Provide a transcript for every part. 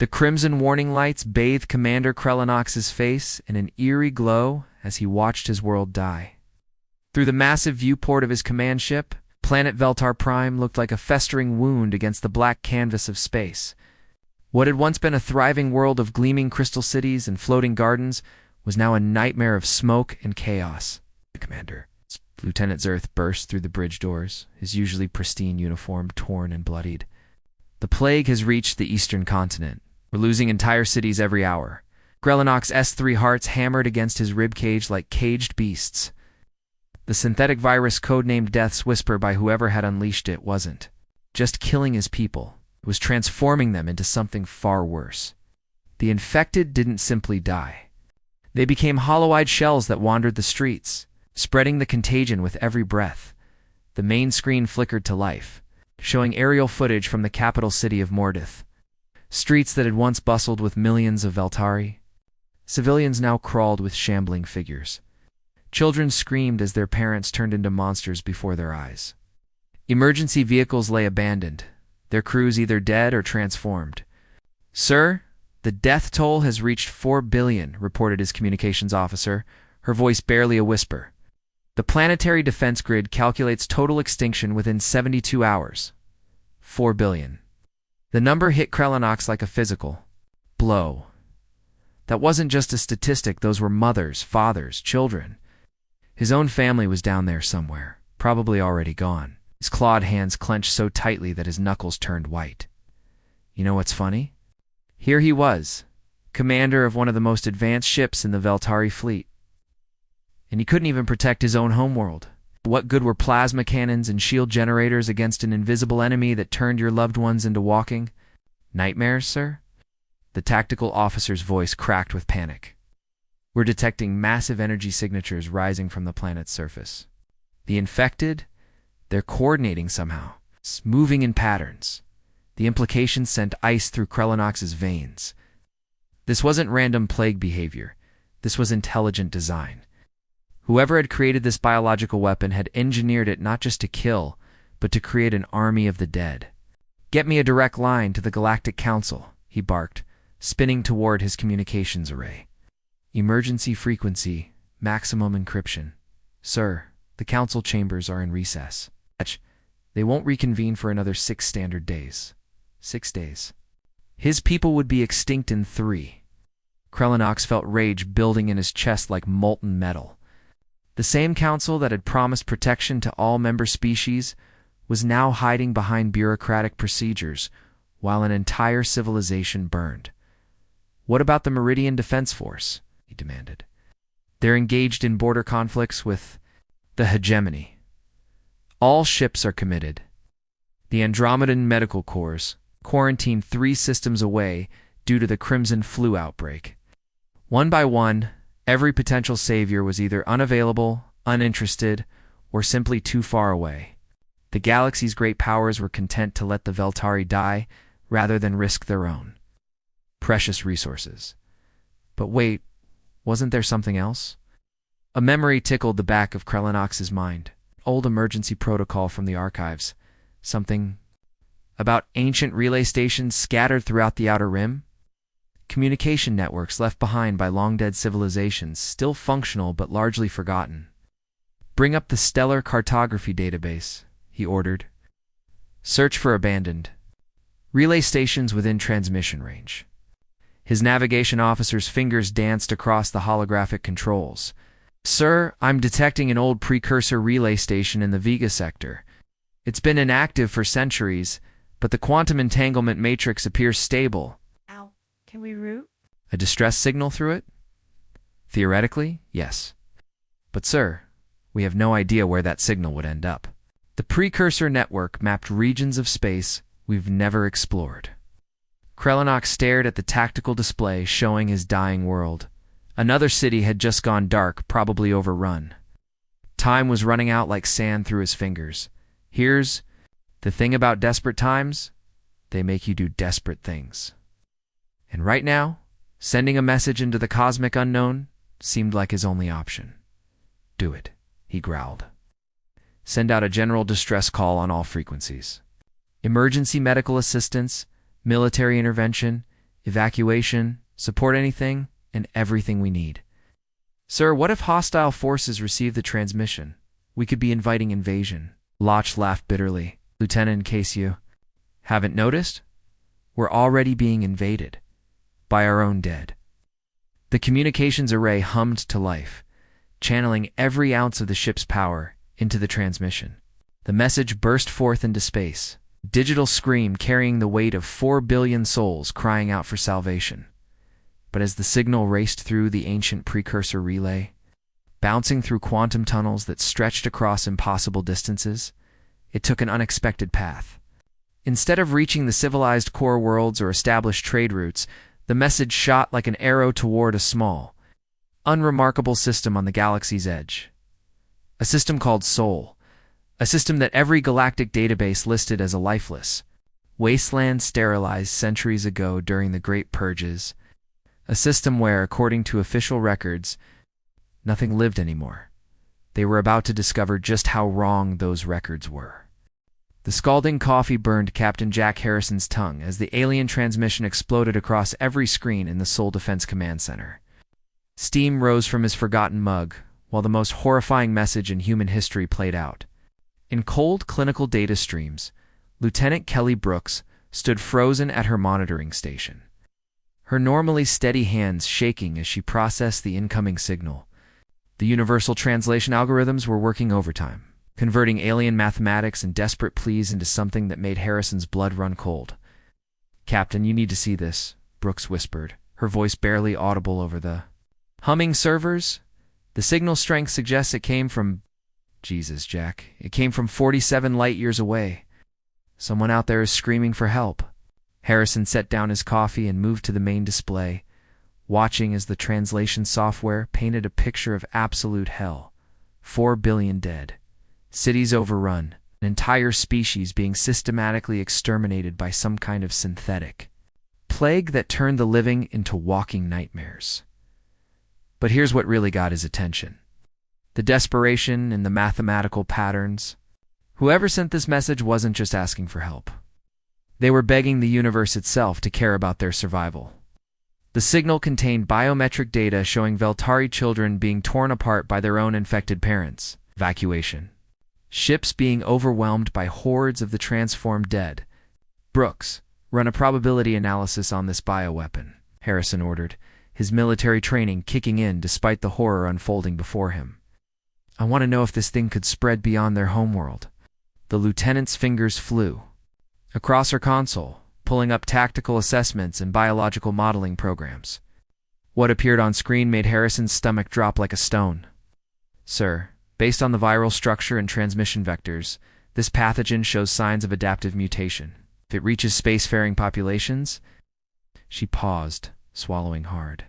The crimson warning lights bathed Commander Krellinox's face in an eerie glow as he watched his world die. Through the massive viewport of his command ship, planet Veltar Prime looked like a festering wound against the black canvas of space. What had once been a thriving world of gleaming crystal cities and floating gardens was now a nightmare of smoke and chaos. Commander. Lieutenant Zerth burst through the bridge doors, his usually pristine uniform torn and bloodied. The plague has reached the eastern continent. We're losing entire cities every hour. Krellinox's S3 hearts hammered against his ribcage like caged beasts. The synthetic virus codenamed Death's Whisper by whoever had unleashed it wasn't just killing his people. It was transforming them into something far worse. The infected didn't simply die. They became hollow-eyed shells that wandered the streets, spreading the contagion with every breath. The main screen flickered to life, showing aerial footage from the capital city of Mordith. Streets that had once bustled with millions of Veltari. Civilians now crawled with shambling figures. Children screamed as their parents turned into monsters before their eyes. Emergency vehicles lay abandoned, their crews either dead or transformed. "Sir, the death toll has reached 4 billion, reported his communications officer, her voice barely a whisper. The planetary defense grid calculates total extinction within 72 hours. 4 billion. The number hit Krellinox like a physical blow. That wasn't just a statistic, those were mothers, fathers, children. His own family was down there somewhere, probably already gone. His clawed hands clenched so tightly that his knuckles turned white. You know what's funny? Here he was, commander of one of the most advanced ships in the Veltari fleet. And he couldn't even protect his own homeworld. What good were plasma cannons and shield generators against an invisible enemy that turned your loved ones into walking nightmares, sir? The tactical officer's voice cracked with panic. We're detecting massive energy signatures rising from the planet's surface. The infected, they're coordinating somehow, moving in patterns. The implications sent ice through Krellinox's veins. This wasn't random plague behavior. This was intelligent design. Whoever had created this biological weapon had engineered it not just to kill, but to create an army of the dead. "Get me a direct line to the Galactic Council," he barked, spinning toward his communications array. "Emergency frequency, maximum encryption. Sir, the council chambers are in recess. They won't reconvene for another 6 standard days. 6 days. His people would be extinct in 3. Krellinox felt rage building in his chest like molten metal. The same council that had promised protection to all member species was now hiding behind bureaucratic procedures while an entire civilization burned. "What about the Meridian Defense Force?" he demanded. "They're engaged in border conflicts with the hegemony. All ships are committed. The Andromedan Medical Corps quarantined 3 systems away due to the Crimson Flu outbreak. One by one, every potential savior was either unavailable, uninterested, or simply too far away. The galaxy's great powers were content to let the Veltari die rather than risk their own precious resources. But wait, wasn't there something else? A memory tickled the back of Krellinox's mind. Old emergency protocol from the archives. Something about ancient relay stations scattered throughout the Outer Rim? Communication networks left behind by long-dead civilizations, still functional but largely forgotten. "Bring up the Stellar Cartography database," he ordered. "Search for abandoned relay stations within transmission range." His navigation officer's fingers danced across the holographic controls. "Sir, I'm detecting an old precursor relay station in the Vega sector. It's been inactive for centuries, but the quantum entanglement matrix appears stable." Ow. Can we root? "A distress signal through it?" "Theoretically, yes. But sir, we have no idea where that signal would end up. The precursor network mapped regions of space we've never explored." Krellinox stared at the tactical display showing his dying world. Another city had just gone dark, probably overrun. Time was running out like sand through his fingers. Here's the thing about desperate times: they make you do desperate things. And right now, sending a message into the cosmic unknown seemed like his only option. "Do it," he growled. "Send out a general distress call on all frequencies. Emergency medical assistance, military intervention, evacuation, support anything, and everything we need. Sir, what if hostile forces receive the transmission? We could be inviting invasion. Locke laughed bitterly. Lieutenant, in case you haven't noticed, we're already being invaded by our own dead. The communications array hummed to life, channeling every ounce of the ship's power into the transmission. The message burst forth into space, a digital scream carrying the weight of 4 billion souls crying out for salvation. But as the signal raced through the ancient precursor relay, bouncing through quantum tunnels that stretched across impossible distances, it took an unexpected path. Instead of reaching the civilized core worlds or established trade routes, the message shot like an arrow toward a small, unremarkable system on the galaxy's edge. A system called Sol, a system that every galactic database listed as a lifeless wasteland sterilized centuries ago during the Great Purges, a system where, according to official records, nothing lived anymore. They were about to discover just how wrong those records were. The scalding coffee burned Captain Jack Harrison's tongue as the alien transmission exploded across every screen in the Sol Defense Command Center. Steam rose from his forgotten mug, while the most horrifying message in human history played out. In cold clinical data streams, Lieutenant Kelly Brooks stood frozen at her monitoring station, her normally steady hands shaking as she processed the incoming signal. The universal translation algorithms were working overtime, converting alien mathematics and desperate pleas into something that made Harrison's blood run cold. "Captain, you need to see this," Brooks whispered, her voice barely audible over the humming servers. "The signal strength suggests it came from... Jesus, Jack. It came from 47 light years away. Someone out there is screaming for help." Harrison set down his coffee and moved to the main display, watching as the translation software painted a picture of absolute hell. 4 billion dead. Cities overrun. An entire species being systematically exterminated by some kind of synthetic plague that turned the living into walking nightmares. But here's what really got his attention. The desperation in the mathematical patterns. Whoever sent this message wasn't just asking for help. They were begging the universe itself to care about their survival. The signal contained biometric data showing Veltari children being torn apart by their own infected parents. Evacuation. Ships being overwhelmed by hordes of the transformed dead. "Brooks, run a probability analysis on this bioweapon," Harrison ordered, his military training kicking in despite the horror unfolding before him. "I want to know if this thing could spread beyond their homeworld." The lieutenant's fingers flew across her console, pulling up tactical assessments and biological modeling programs. What appeared on screen made Harrison's stomach drop like a stone. "Sir, based on the viral structure and transmission vectors, this pathogen shows signs of adaptive mutation. If it reaches spacefaring populations..." She paused, swallowing hard.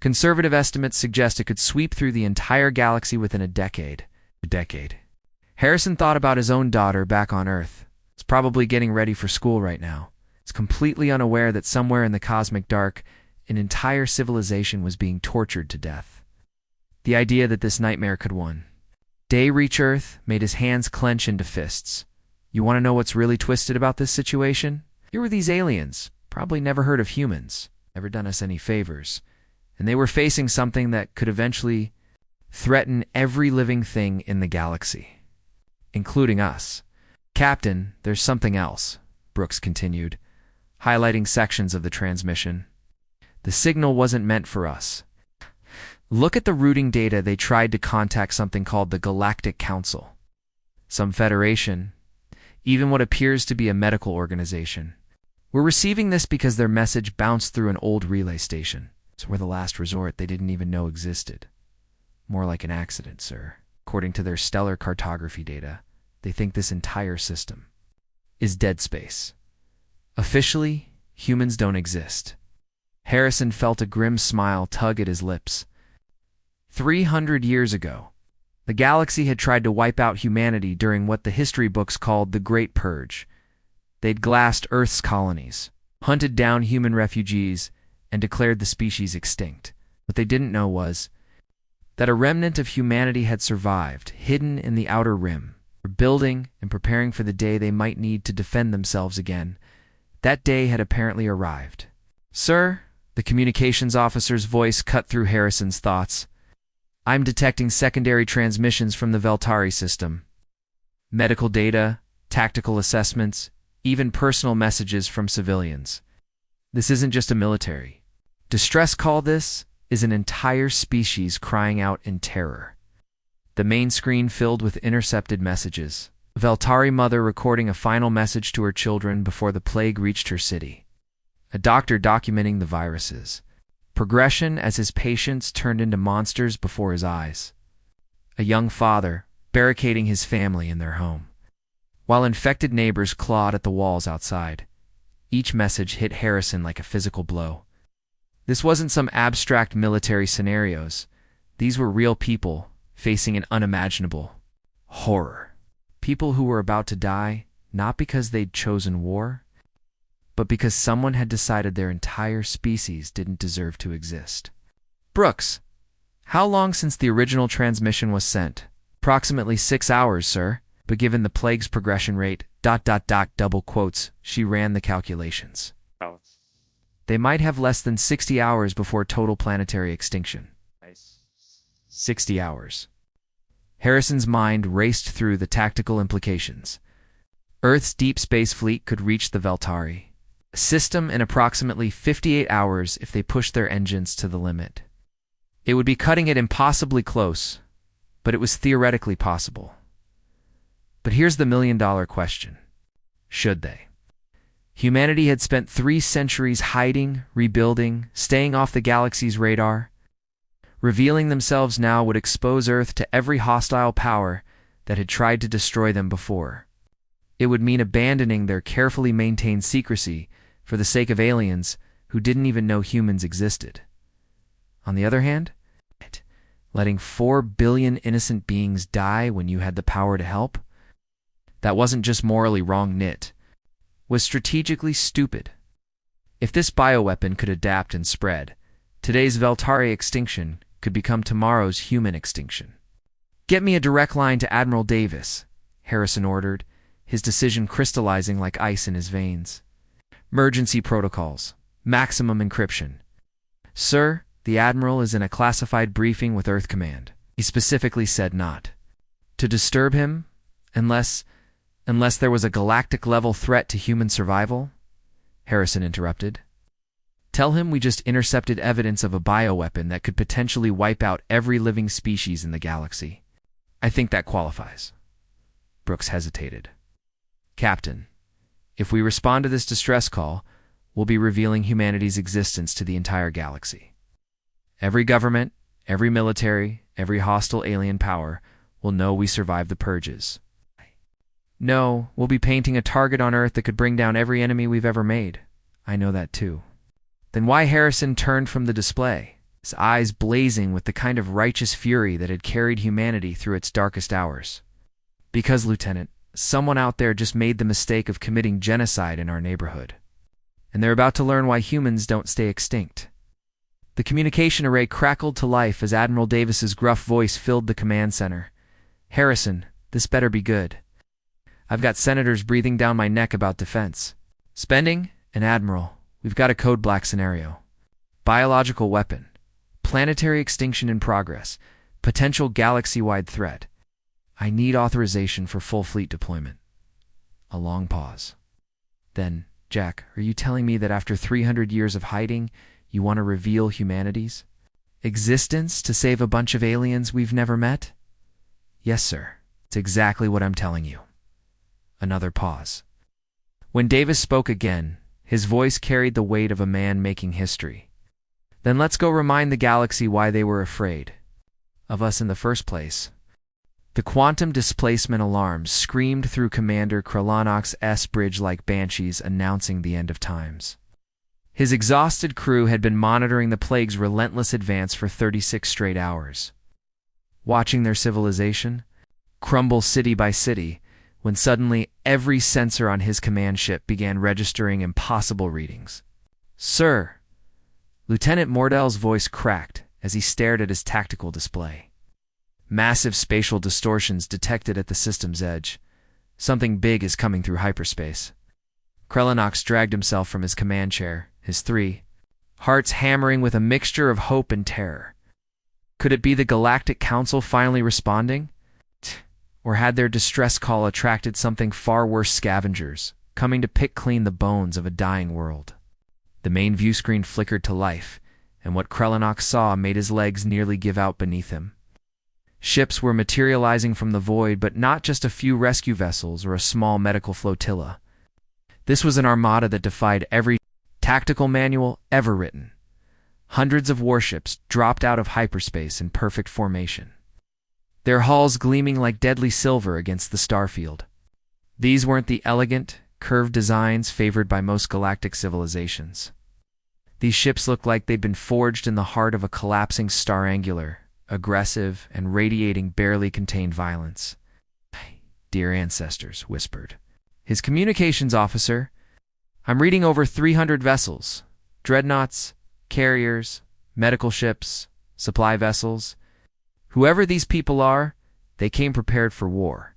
"Conservative estimates suggest it could sweep through the entire galaxy within a decade." A decade. Harrison thought about his own daughter back on Earth. It's probably getting ready for school right now. It's completely unaware that somewhere in the cosmic dark, an entire civilization was being tortured to death. The idea that this nightmare could one day reach Earth made his hands clench into fists. You want to know what's really twisted about this situation? Here were these aliens, probably never heard of humans, never done us any favors, and they were facing something that could eventually threaten every living thing in the galaxy, including us. "Captain, there's something else," Brooks continued, highlighting sections of the transmission. "The signal wasn't meant for us. Look at the routing data. They tried to contact something called the Galactic Council, some federation, even what appears to be a medical organization. We're receiving this because their message bounced through an old relay station. So we're the last resort they didn't even know existed. More like an accident, sir. According to their stellar cartography data, they think this entire system is dead space. Officially, humans don't exist." Harrison felt a grim smile tug at his lips. 300 years ago, the galaxy had tried to wipe out humanity during what the history books called the Great Purge. They'd glassed Earth's colonies, hunted down human refugees, and declared the species extinct. What they didn't know was that a remnant of humanity had survived, hidden in the outer rim, rebuilding and preparing for the day they might need to defend themselves again. That day had apparently arrived. Sir, the communications officer's voice cut through Harrison's thoughts. I'm detecting secondary transmissions from the Veltari system. Medical data, tactical assessments, even personal messages from civilians. This isn't just a military distress call, this is an entire species crying out in terror. The main screen filled with intercepted messages. Veltari mother recording a final message to her children before the plague reached her city. A doctor documenting the virus's progression as his patients turned into monsters before his eyes. A young father barricading his family in their home, while infected neighbors clawed at the walls outside. Each message hit Harrison like a physical blow. This wasn't some abstract military scenarios. These were real people facing an unimaginable horror. People who were about to die, not because they'd chosen war, but because someone had decided their entire species didn't deserve to exist. Brooks, how long since the original transmission was sent? Approximately 6 hours, sir. But given the plague's progression rate, ... double quotes, she ran the calculations. Oh, They might have less than 60 hours before total planetary extinction. nice. 60 hours. Harrison's mind raced through the tactical implications. Earth's deep space fleet could reach the Veltari system in approximately 58 hours if they pushed their engines to the limit. It would be cutting it impossibly close, but it was theoretically possible. But here's the million-dollar question. Should they? Humanity had spent 3 centuries hiding, rebuilding, staying off the galaxy's radar. Revealing themselves now would expose Earth to every hostile power that had tried to destroy them before. It would mean abandoning their carefully maintained secrecy for the sake of aliens who didn't even know humans existed. On the other hand, letting 4 billion innocent beings die when you had the power to help, that wasn't just morally wrong, it was strategically stupid. If this bioweapon could adapt and spread, today's Veltari extinction could become tomorrow's human extinction. Get me a direct line to Admiral Davis, Harrison ordered, his decision crystallizing like ice in his veins. Emergency protocols. Maximum encryption. Sir, the Admiral is in a classified briefing with Earth Command. He specifically said not to disturb him unless there was a galactic-level threat to human survival, Harrison interrupted. Tell him we just intercepted evidence of a bioweapon that could potentially wipe out every living species in the galaxy. I think that qualifies. Brooks hesitated. Captain, if we respond to this distress call, we'll be revealing humanity's existence to the entire galaxy. Every government, every military, every hostile alien power will know we survived the purges. No, we'll be painting a target on Earth that could bring down every enemy we've ever made. I know that too. Then why? Harrison turned from the display, his eyes blazing with the kind of righteous fury that had carried humanity through its darkest hours. Because, Lieutenant, someone out there just made the mistake of committing genocide in our neighborhood. And they're about to learn why humans don't stay extinct. The communication array crackled to life as Admiral Davis's gruff voice filled the command center. Harrison, this better be good. I've got senators breathing down my neck about defense spending, and Admiral, we've got a code black scenario. Biological weapon. Planetary extinction in progress. Potential galaxy-wide threat. I need authorization for full fleet deployment. A long pause. Then, Jack, are you telling me that after 300 years of hiding, you want to reveal humanity's existence to save a bunch of aliens we've never met? Yes, sir. It's exactly what I'm telling you. Another pause. When Davis spoke again, his voice carried the weight of a man making history. Then let's go remind the galaxy why they were afraid of us in the first place. The quantum displacement alarms screamed through Commander Kralanox's bridge like banshees announcing the end of times. His exhausted crew had been monitoring the plague's relentless advance for 36 straight hours, watching their civilization crumble city by city, when suddenly every sensor on his command ship began registering impossible readings. Sir! Lieutenant Mordell's voice cracked as he stared at his tactical display. Massive spatial distortions detected at the system's edge. Something big is coming through hyperspace. Kralanox dragged himself from his command chair, his 3 hearts hammering with a mixture of hope and terror. Could it be the Galactic Council finally responding? Or had their distress call attracted something far worse, scavengers, coming to pick clean the bones of a dying world? The main view screen flickered to life, and what Krellinox saw made his legs nearly give out beneath him. Ships were materializing from the void, but not just a few rescue vessels or a small medical flotilla. This was an armada that defied every tactical manual ever written. Hundreds of warships dropped out of hyperspace in perfect formation, their hulls gleaming like deadly silver against the starfield. These weren't the elegant, curved designs favored by most galactic civilizations. These ships looked like they'd been forged in the heart of a collapsing star, angular, aggressive, and radiating barely contained violence. "Dear ancestors," whispered his communications officer, "I'm reading over 300 vessels, dreadnoughts, carriers, medical ships, supply vessels. Whoever these people are, they came prepared for war."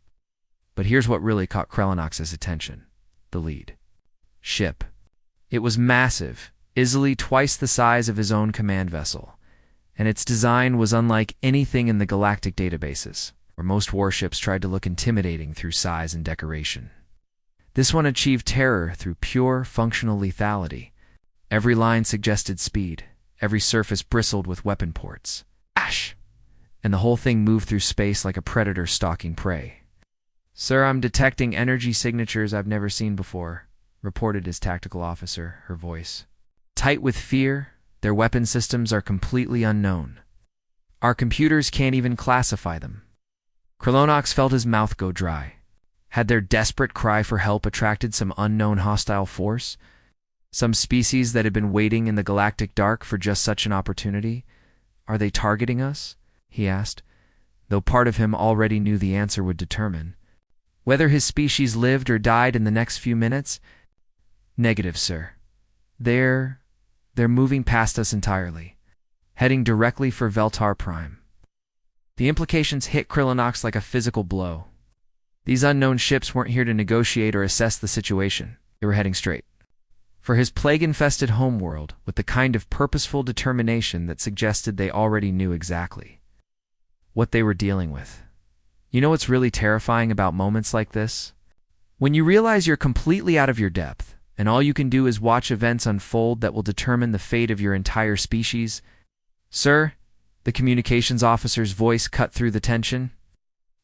But here's what really caught Krellinox's attention: the lead ship. It was massive, easily twice the size of his own command vessel, and its design was unlike anything in the galactic databases, where most warships tried to look intimidating through size and decoration. This one achieved terror through pure, functional lethality. Every line suggested speed, every surface bristled with weapon ports. Ash! And the whole thing moved through space like a predator stalking prey. "Sir, I'm detecting energy signatures I've never seen before," reported his tactical officer, her voice tight with fear. "Their weapon systems are completely unknown. Our computers can't even classify them." Krellinox felt his mouth go dry. Had their desperate cry for help attracted some unknown hostile force? Some species that had been waiting in the galactic dark for just such an opportunity? "Are they targeting us?" he asked, though part of him already knew the answer would determine whether his species lived or died in the next few minutes. "Negative, sir. They're moving past us entirely, heading directly for Veltar Prime." The implications hit Krellinox like a physical blow. These unknown ships weren't here to negotiate or assess the situation. They were heading straight for his plague-infested homeworld, with the kind of purposeful determination that suggested they already knew exactly what they were dealing with. You know what's really terrifying about moments like this? When you realize you're completely out of your depth, and all you can do is watch events unfold that will determine the fate of your entire species. "Sir," the communications officer's voice cut through the tension,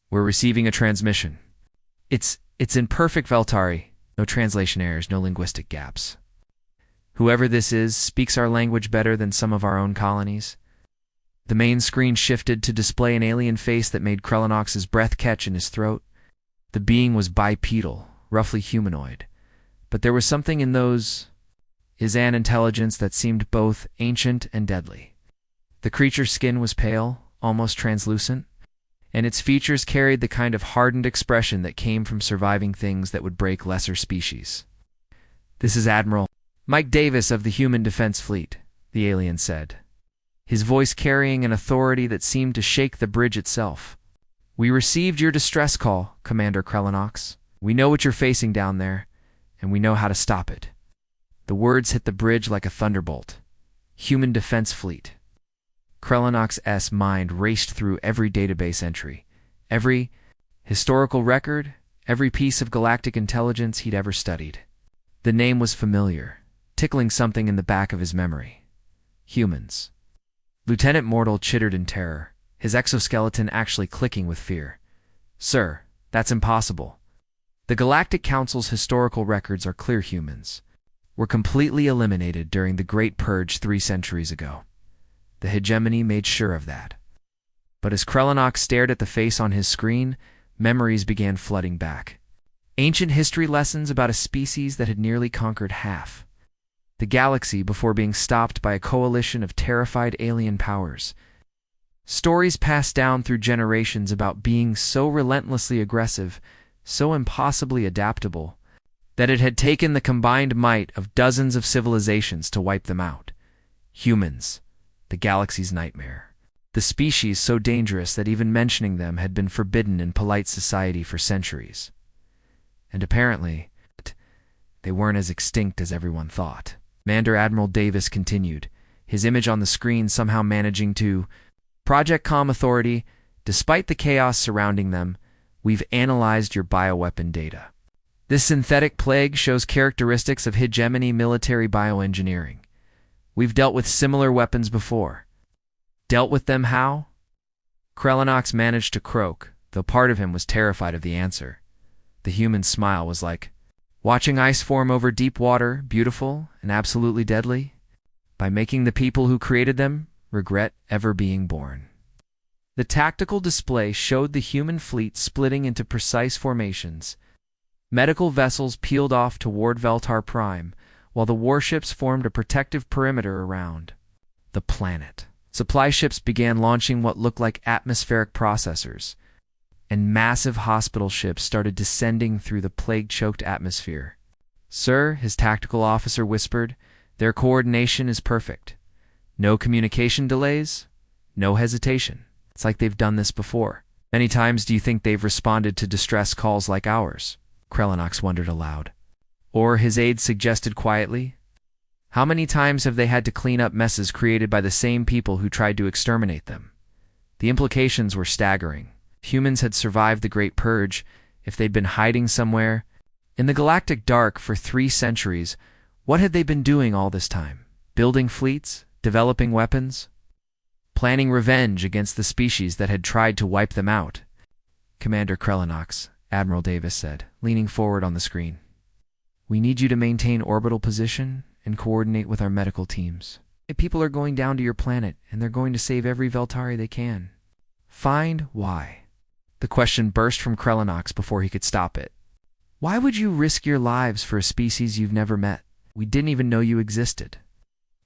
"we're receiving a transmission. It's in perfect Veltari. No translation errors, no linguistic gaps. Whoever this is speaks our language better than some of our own colonies." The main screen shifted to display an alien face that made Krellinox's breath catch in his throat. The being was bipedal, roughly humanoid, but there was something in his intelligence that seemed both ancient and deadly. The creature's skin was pale, almost translucent, and its features carried the kind of hardened expression that came from surviving things that would break lesser species. "This is Admiral Mike Davis of the Human Defense Fleet," the alien said, his voice carrying an authority that seemed to shake the bridge itself. "We received your distress call, Commander Krellinox. We know what you're facing down there, and we know how to stop it." The words hit the bridge like a thunderbolt. Human Defense Fleet. Krellinox's mind raced through every database entry, every historical record, every piece of galactic intelligence he'd ever studied. The name was familiar, tickling something in the back of his memory. Humans. Lieutenant Mortal chittered in terror, his exoskeleton actually clicking with fear. "Sir, that's impossible. The Galactic Council's historical records are clear. Humans were completely eliminated during the Great Purge 3 centuries ago. The hegemony made sure of that." But as Krellinox stared at the face on his screen, memories began flooding back. Ancient history lessons about a species that had nearly conquered half the galaxy before being stopped by a coalition of terrified alien powers. Stories passed down through generations about beings so relentlessly aggressive, so impossibly adaptable, that it had taken the combined might of dozens of civilizations to wipe them out. Humans, the galaxy's nightmare. The species so dangerous that even mentioning them had been forbidden in polite society for centuries. And apparently, they weren't as extinct as everyone thought. Commander Admiral Davis continued, his image on the screen somehow managing to Project Com Authority, despite the chaos surrounding them, we've analyzed your bioweapon data. This synthetic plague shows characteristics of hegemony military bioengineering. We've dealt with similar weapons before. Dealt with them how? Krellinox managed to croak, though part of him was terrified of the answer. The human smile was like, watching ice form over deep water, beautiful and absolutely deadly, by making the people who created them regret ever being born. The tactical display showed the human fleet splitting into precise formations. Medical vessels peeled off toward Veltar Prime, while the warships formed a protective perimeter around the planet. Supply ships began launching what looked like atmospheric processors, and massive hospital ships started descending through the plague-choked atmosphere. Sir, his tactical officer whispered, their coordination is perfect. No communication delays, no hesitation. It's like they've done this before. Many times do you think they've responded to distress calls like ours? Krellinox wondered aloud. Or, his aide suggested quietly, how many times have they had to clean up messes created by the same people who tried to exterminate them? The implications were staggering. Humans had survived the Great Purge if they'd been hiding somewhere. In the galactic dark for 3 centuries, what had they been doing all this time? Building fleets? Developing weapons? Planning revenge against the species that had tried to wipe them out? Commander Krellinox, Admiral Davis said, leaning forward on the screen. We need you to maintain orbital position and coordinate with our medical teams. People are going down to your planet, and they're going to save every Veltari they can. Find why. The question burst from Krellinox before he could stop it. Why would you risk your lives for a species you've never met? We didn't even know you existed.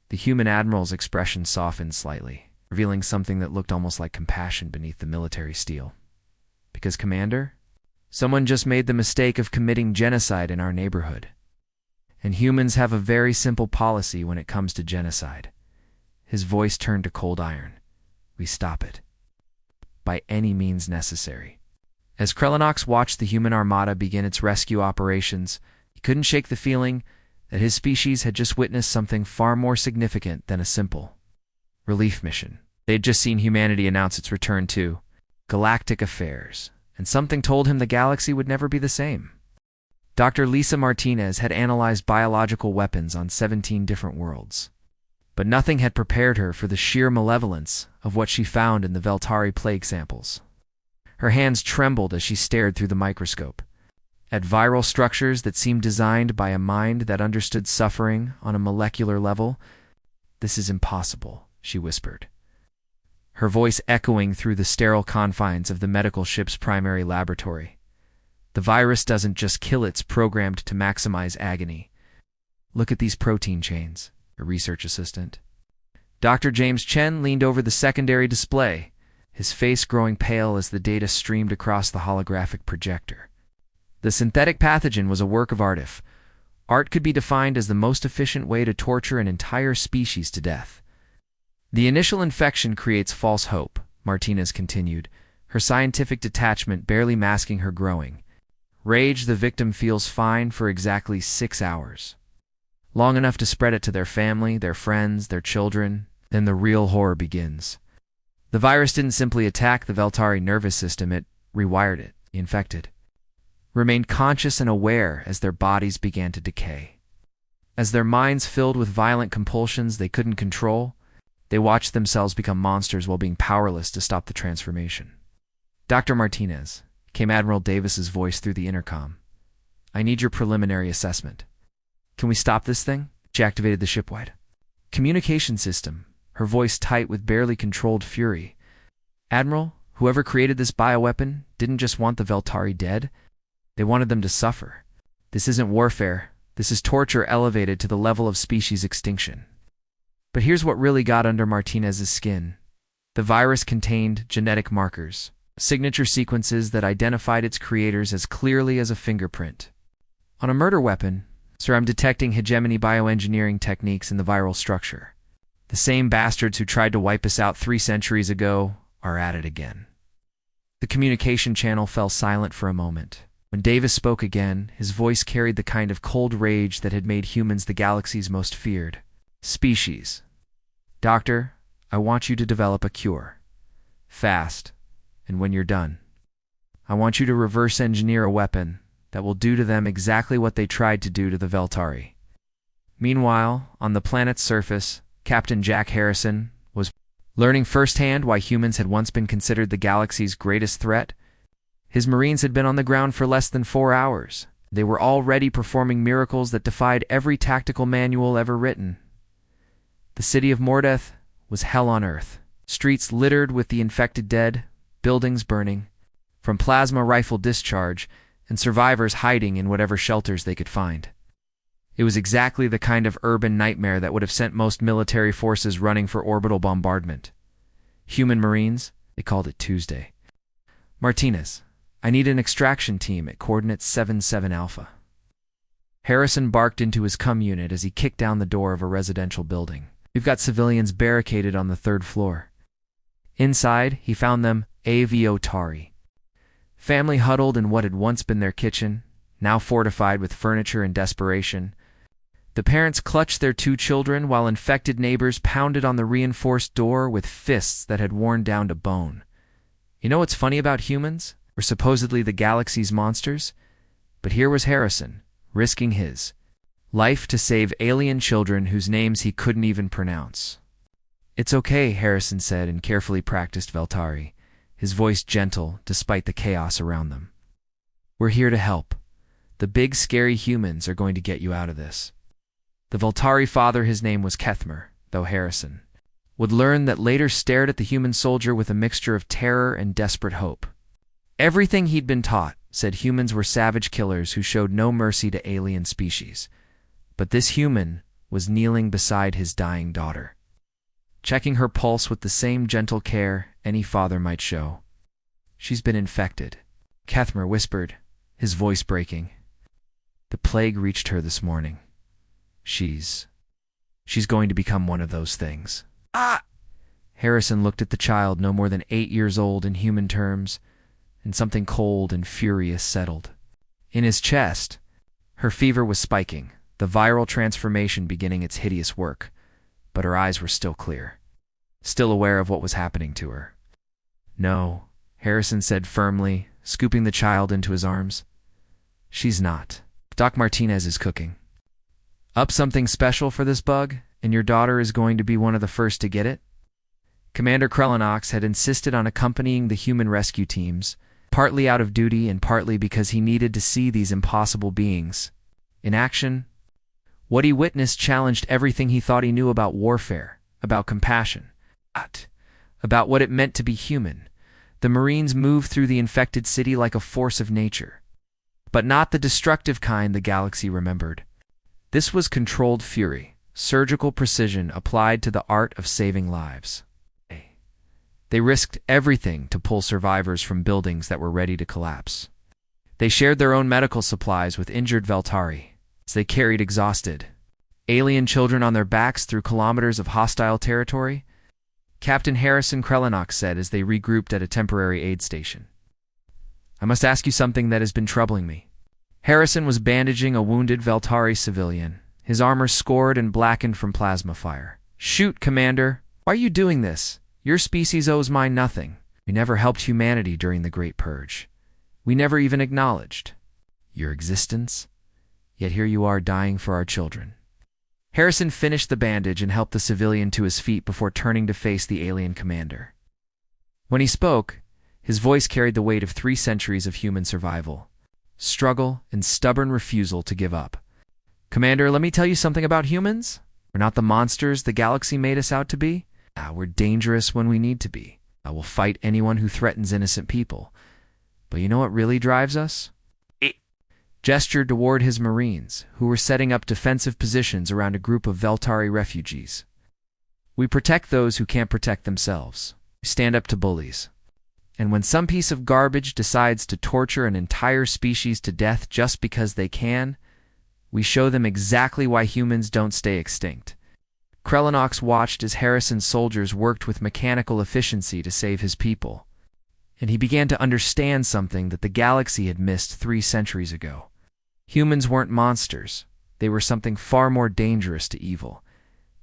The human admiral's expression softened slightly, revealing something that looked almost like compassion beneath the military steel. Because, Commander, someone just made the mistake of committing genocide in our neighborhood. And humans have a very simple policy when it comes to genocide. His voice turned to cold iron. We stop it. By any means necessary. As Krellinox watched the human armada begin its rescue operations, he couldn't shake the feeling that his species had just witnessed something far more significant than a simple relief mission. They had just seen humanity announce its return to galactic affairs, and something told him the galaxy would never be the same. Dr. Lisa Martinez had analyzed biological weapons on 17 different worlds, but nothing had prepared her for the sheer malevolence of what she found in the Veltari plague samples. Her hands trembled as she stared through the microscope at viral structures that seemed designed by a mind that understood suffering on a molecular level. This is impossible, she whispered, her voice echoing through the sterile confines of the medical ship's primary laboratory. The virus doesn't just kill, it's programmed to maximize agony. Look at these protein chains, a research assistant. Dr. James Chen leaned over the secondary display, his face growing pale as the data streamed across the holographic projector. The synthetic pathogen was a work of art. If art could be defined as the most efficient way to torture an entire species to death. The initial infection creates false hope, Martinez continued, her scientific detachment barely masking her growing rage. The victim feels fine for exactly 6 hours. Long enough to spread it to their family, their friends, their children. Then the real horror begins. The virus didn't simply attack the Veltari nervous system, it rewired it, infected. Remained conscious and aware as their bodies began to decay. As their minds filled with violent compulsions they couldn't control, they watched themselves become monsters while being powerless to stop the transformation. Dr. Martinez, came Admiral Davis's voice through the intercom. I need your preliminary assessment. Can we stop this thing? She activated the shipwide communication system, her voice tight with barely controlled fury. Admiral, whoever created this bioweapon didn't just want the Veltari dead, they wanted them to suffer. This isn't warfare, this is torture elevated to the level of species extinction. But here's what really got under Martinez's skin. The virus contained genetic markers, signature sequences that identified its creators as clearly as a fingerprint. On a murder weapon, sir, I'm detecting hegemony bioengineering techniques in the viral structure. The same bastards who tried to wipe us out 3 centuries ago are at it again. The communication channel fell silent for a moment. When Davis spoke again, his voice carried the kind of cold rage that had made humans the galaxy's most feared species. Doctor, I want you to develop a cure. Fast, and when you're done. I want you to reverse engineer a weapon that will do to them exactly what they tried to do to the Veltari. Meanwhile, on the planet's surface, Captain Jack Harrison was learning firsthand why humans had once been considered the galaxy's greatest threat. His Marines had been on the ground for less than 4 hours. They were already performing miracles that defied every tactical manual ever written. The city of Mordeth was hell on earth. Streets littered with the infected dead, buildings burning, from plasma rifle discharge, and survivors hiding in whatever shelters they could find. It was exactly the kind of urban nightmare that would have sent most military forces running for orbital bombardment. Human Marines, they called it Tuesday. Martinez, I need an extraction team at coordinates 77 Alpha. Harrison barked into his cum unit as he kicked down the door of a residential building. We've got civilians barricaded on the 3rd floor. Inside, he found them AVO-Tari. Family huddled in what had once been their kitchen, now fortified with furniture and desperation. The parents clutched their 2 children while infected neighbors pounded on the reinforced door with fists that had worn down to bone. You know what's funny about humans? We're supposedly the galaxy's monsters, but here was Harrison, risking his life to save alien children whose names he couldn't even pronounce. It's okay, Harrison said in carefully practiced Veltari, his voice gentle despite the chaos around them. We're here to help. The big scary humans are going to get you out of this. The Veltari father, his name was Kethmer, though Harrison would learn that later stared at the human soldier with a mixture of terror and desperate hope. Everything he'd been taught said humans were savage killers who showed no mercy to alien species. But this human was kneeling beside his dying daughter, checking her pulse with the same gentle care any father might show. She's been infected, Kethmer whispered, his voice breaking. The plague reached her this morning. She's going to become one of those things. Ah! Harrison looked at the child no more than 8 years old in human terms, and something cold and furious settled. In his chest, her fever was spiking, the viral transformation beginning its hideous work, but her eyes were still clear, still aware of what was happening to her. No, Harrison said firmly, scooping the child into his arms. She's not. Doc Martinez is cooking up something special for this bug, and your daughter is going to be one of the first to get it. Commander Krellinox had insisted on accompanying the human rescue teams, partly out of duty and partly because he needed to see these impossible beings in action. What he witnessed challenged everything he thought he knew about warfare, about compassion, about what it meant to be human. The Marines moved through the infected city like a force of nature, but not the destructive kind the galaxy remembered. This was controlled fury, surgical precision applied to the art of saving lives. They risked everything to pull survivors from buildings that were ready to collapse. They shared their own medical supplies with injured Veltari as they carried exhausted alien children on their backs through kilometers of hostile territory, Captain Harrison Krellinox said as they regrouped at a temporary aid station. I must ask you something that has been troubling me. Harrison was bandaging a wounded Veltari civilian, his armor scored and blackened from plasma fire. Shoot, Commander! Why are you doing this? Your species owes mine nothing. We never helped humanity during the Great Purge. We never even acknowledged your existence. Yet here you are dying for our children. Harrison finished the bandage and helped the civilian to his feet before turning to face the alien commander. When he spoke, his voice carried the weight of 3 centuries of human survival, struggle, and stubborn refusal to give up. Commander, let me tell you something about humans. We're not the monsters the galaxy made us out to be. We're dangerous when we need to be. We'll fight anyone who threatens innocent people. But you know what really drives us? Gestured toward his Marines, who were setting up defensive positions around a group of Veltari refugees. We protect those who can't protect themselves. We stand up to bullies. And when some piece of garbage decides to torture an entire species to death just because they can, we show them exactly why humans don't stay extinct. Krellinox watched as Harrison's soldiers worked with mechanical efficiency to save his people. and he began to understand something that the galaxy had missed 3 centuries ago. Humans weren't monsters. They were something far more dangerous to evil.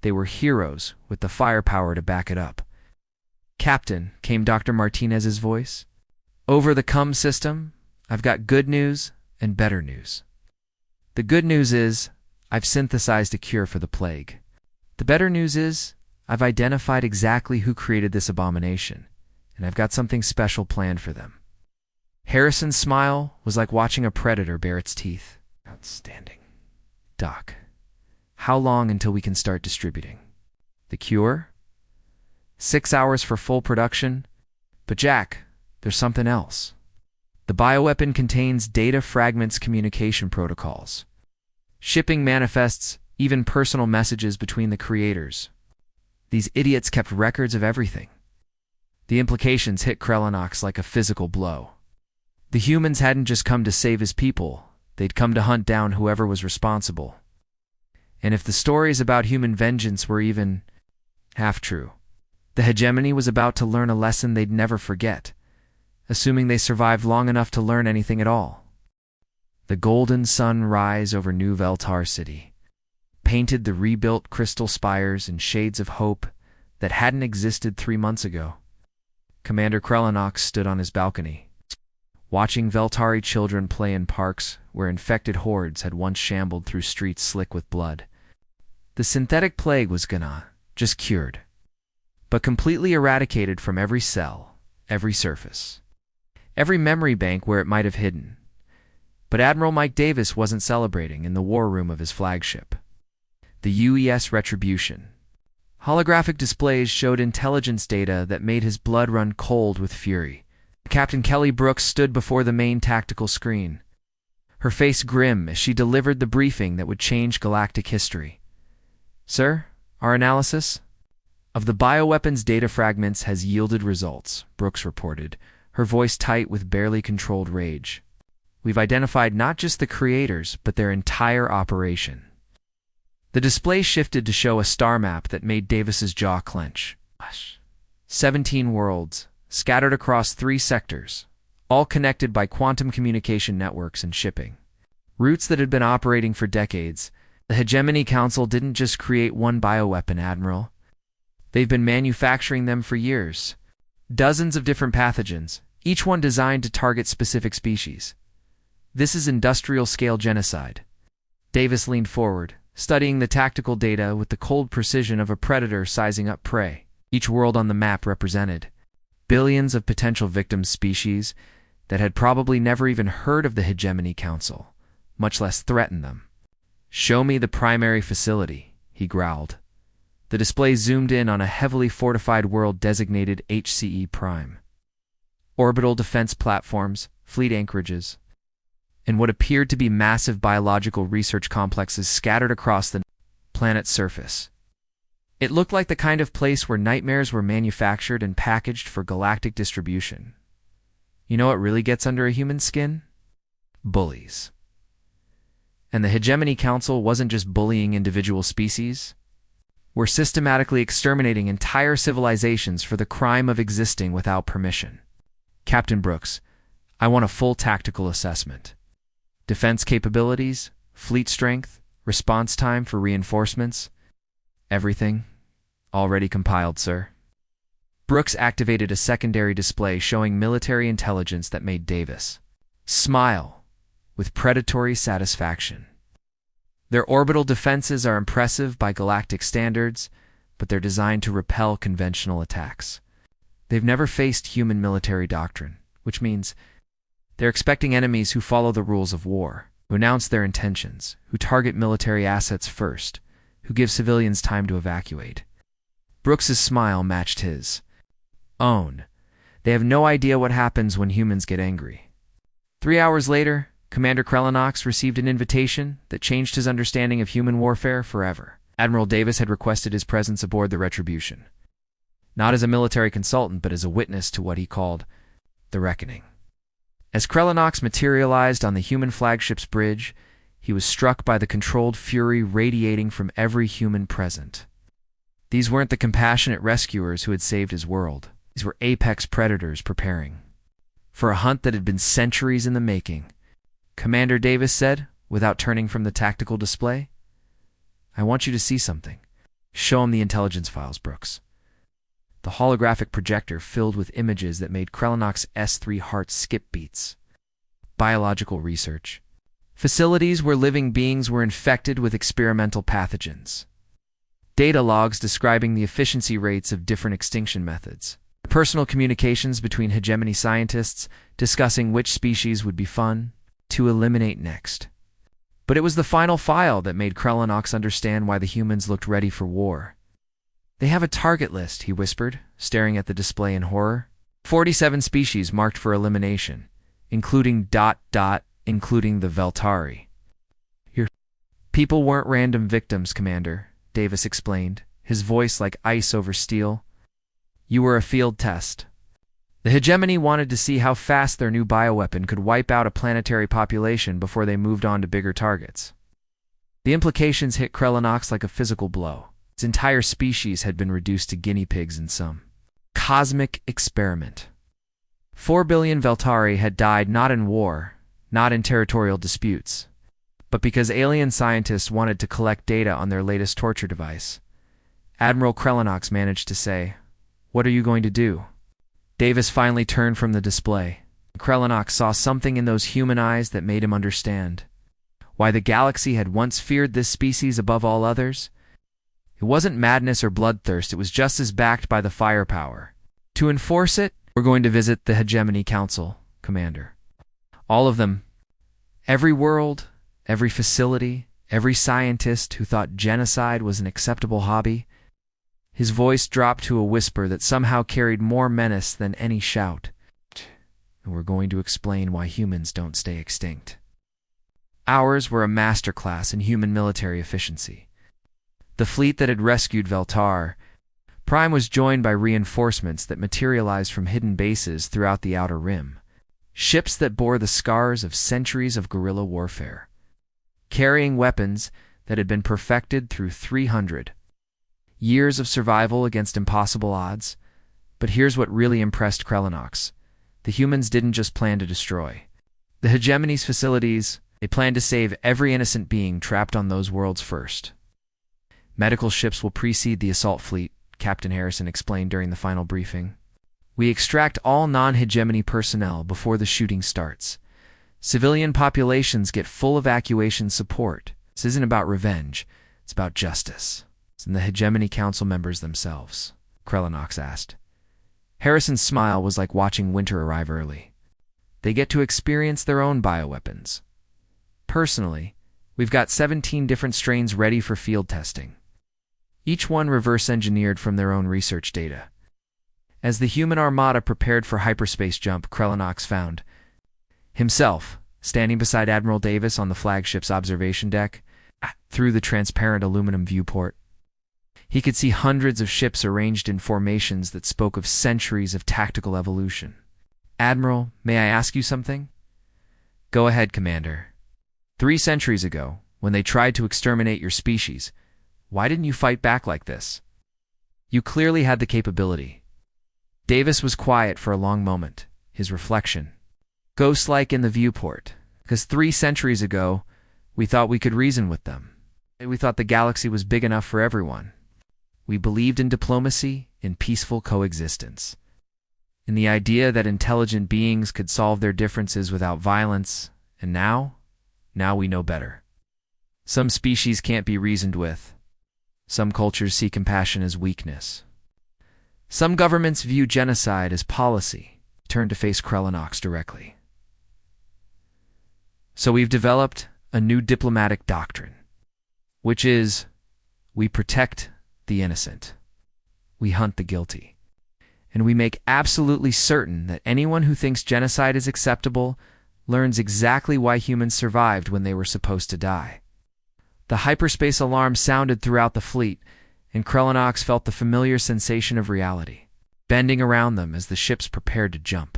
They were heroes with the firepower to back it up. "Captain," came Dr. Martinez's voice. "Over the CUM system, I've got good news and better news. The good news is I've synthesized a cure for the plague. The better news is I've identified exactly who created this abomination, and I've got something special planned for them." Harrison's smile was like watching a predator bare its teeth. "Outstanding. Doc, how long until we can start distributing?" "The cure? 6 hours for full production. But Jack, there's something else. The bioweapon contains data fragments communication protocols. Shipping manifests, even personal messages between the creators. These idiots kept records of everything." The implications hit Krellinox like a physical blow. The humans hadn't just come to save his people, they'd come to hunt down whoever was responsible. And if the stories about human vengeance were even half true, the hegemony was about to learn a lesson they'd never forget, assuming they survived long enough to learn anything at all. The golden sun rise over New Veltar City, painted the rebuilt crystal spires in shades of hope that hadn't existed 3 months ago. Commander Krellinox stood on his balcony, watching Veltari children play in parks where infected hordes had once shambled through streets slick with blood. The synthetic plague was gonna just cured, but completely eradicated from every cell, every surface, every memory bank where it might have hidden. But Admiral Mike Davis wasn't celebrating in the war room of his flagship, the UES Retribution. Holographic displays showed intelligence data that made his blood run cold with fury. Captain Kelly Brooks stood before the main tactical screen, her face grim as she delivered the briefing that would change galactic history. "Sir, our analysis of the bioweapons data fragments has yielded results," Brooks reported, her voice tight with barely controlled rage. "We've identified not just the creators, but their entire operation." The display shifted to show a star map that made Davis's jaw clench. 17 worlds, scattered across 3 sectors, all connected by quantum communication networks and shipping. Routes that had been operating for decades. The Hegemony Council didn't just create one bioweapon, Admiral. They've been manufacturing them for years. Dozens of different pathogens, each one designed to target specific species. This is industrial-scale genocide. Davis leaned forward, studying the tactical data with the cold precision of a predator sizing up prey. Each world on the map represented billions of potential victim species that had probably never even heard of the Hegemony Council, much less threatened them. "Show me the primary facility," he growled. The display zoomed in on a heavily fortified world designated HCE Prime. Orbital defense platforms, fleet anchorages, and what appeared to be massive biological research complexes scattered across the planet's surface. It looked like the kind of place where nightmares were manufactured and packaged for galactic distribution. You know what really gets under a human skin? Bullies. And the Hegemony Council wasn't just bullying individual species. We're systematically exterminating entire civilizations for the crime of existing without permission. Captain Brooks, I want a full tactical assessment. Defense capabilities, fleet strength, response time for reinforcements. Everything. Already compiled, sir. Brooks activated a secondary display showing military intelligence that made Davis smile with predatory satisfaction. Their orbital defenses are impressive by galactic standards, but they're designed to repel conventional attacks. They've never faced human military doctrine, which means they're expecting enemies who follow the rules of war, who announce their intentions, who target military assets first, who give civilians time to evacuate. Brooks's smile matched his own. They have no idea what happens when humans get angry. 3 hours later, Commander Krellinox received an invitation that changed his understanding of human warfare forever. Admiral Davis had requested his presence aboard the Retribution, not as a military consultant, but as a witness to what he called the Reckoning. As Krellinox materialized on the human flagship's bridge, he was struck by the controlled fury radiating from every human present. These weren't the compassionate rescuers who had saved his world. These were apex predators preparing. for a hunt that had been centuries in the making. Commander Davis said, without turning from the tactical display. I want you to see something. Show him the intelligence files, Brooks. The holographic projector filled with images that made Krellinock's S3 heart skip beats. Biological research. Facilities where living beings were infected with experimental pathogens. Data logs describing the efficiency rates of different extinction methods. Personal communications between hegemony scientists discussing which species would be fun to eliminate next. But it was the final file that made Krellinox understand why the humans looked ready for war. They have a target list, he whispered, staring at the display in horror. 47 species marked for elimination, including including the Veltari. Your people weren't random victims, Commander, Davis explained, his voice like ice over steel. You were a field test. The hegemony wanted to see how fast their new bioweapon could wipe out a planetary population before they moved on to bigger targets. The implications hit Krellinox like a physical blow. Its entire species had been reduced to guinea pigs in some cosmic experiment. 4 billion Veltari had died not in war, not in territorial disputes, but because alien scientists wanted to collect data on their latest torture device. Admiral Krellinox managed to say, "What are you going to do?" Davis finally turned from the display. Krellinox saw something in those human eyes that made him understand why the galaxy had once feared this species above all others. It wasn't madness or bloodthirst, it was just as backed by the firepower. To enforce it, we're going to visit the Hegemony Council, Commander. All of them. Every world, every facility, every scientist who thought genocide was an acceptable hobby. His voice dropped to a whisper that somehow carried more menace than any shout. And we're going to explain why humans don't stay extinct. Ours were a masterclass in human military efficiency. The fleet that had rescued Veltar Prime was joined by reinforcements that materialized from hidden bases throughout the Outer Rim. Ships that bore the scars of centuries of guerrilla warfare, carrying weapons that had been perfected through 300 years of survival against impossible odds. But here's what really impressed Krellinox. The humans didn't just plan to destroy the hegemony's facilities, they planned to save every innocent being trapped on those worlds first. Medical ships will precede the assault fleet, Captain Harrison explained during the final briefing. We extract all non-hegemony personnel before the shooting starts. Civilian populations get full evacuation support. This isn't about revenge, it's about justice. And the Hegemony Council members themselves, Krellinox asked. Harrison's smile was like watching winter arrive early. They get to experience their own bioweapons. Personally, we've got 17 different strains ready for field testing. Each one reverse-engineered from their own research data. As the human Armada prepared for hyperspace jump, Krellinox found himself standing beside Admiral Davis on the flagship's observation deck through the transparent aluminum viewport. He could see hundreds of ships arranged in formations that spoke of centuries of tactical evolution. Admiral, may I ask you something? Go ahead, Commander. 3 centuries ago, when they tried to exterminate your species, why didn't you fight back like this? You clearly had the capability. Davis was quiet for a long moment, his reflection ghost-like in the viewport, because 3 centuries ago, we thought we could reason with them. We thought the galaxy was big enough for everyone. We believed in diplomacy, in peaceful coexistence, in the idea that intelligent beings could solve their differences without violence, and now we know better. Some species can't be reasoned with. Some cultures see compassion as weakness. Some governments view genocide as policy. Turn to face Krellinox directly. So we've developed a new diplomatic doctrine, which is, we protect the innocent, we hunt the guilty, and we make absolutely certain that anyone who thinks genocide is acceptable learns exactly why humans survived when they were supposed to die. The hyperspace alarm sounded throughout the fleet, and Krellinox felt the familiar sensation of reality, bending around them as the ships prepared to jump.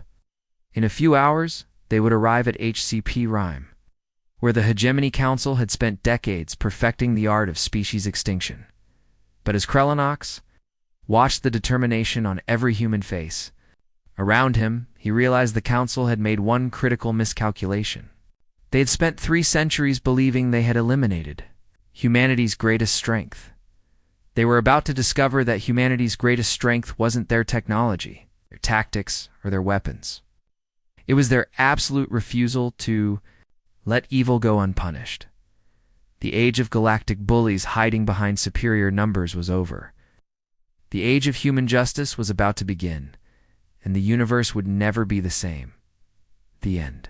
In a few hours, they would arrive at HCP Rime, where the Hegemony Council had spent decades perfecting the art of species extinction. But as Krellinox watched the determination on every human face, Around him, he realized the Council had made one critical miscalculation. They had spent 3 centuries believing they had eliminated humanity's greatest strength. They were about to discover that humanity's greatest strength wasn't their technology, their tactics, or their weapons. It was their absolute refusal to let evil go unpunished. The age of galactic bullies hiding behind superior numbers was over. The age of human justice was about to begin, and the universe would never be the same. The end.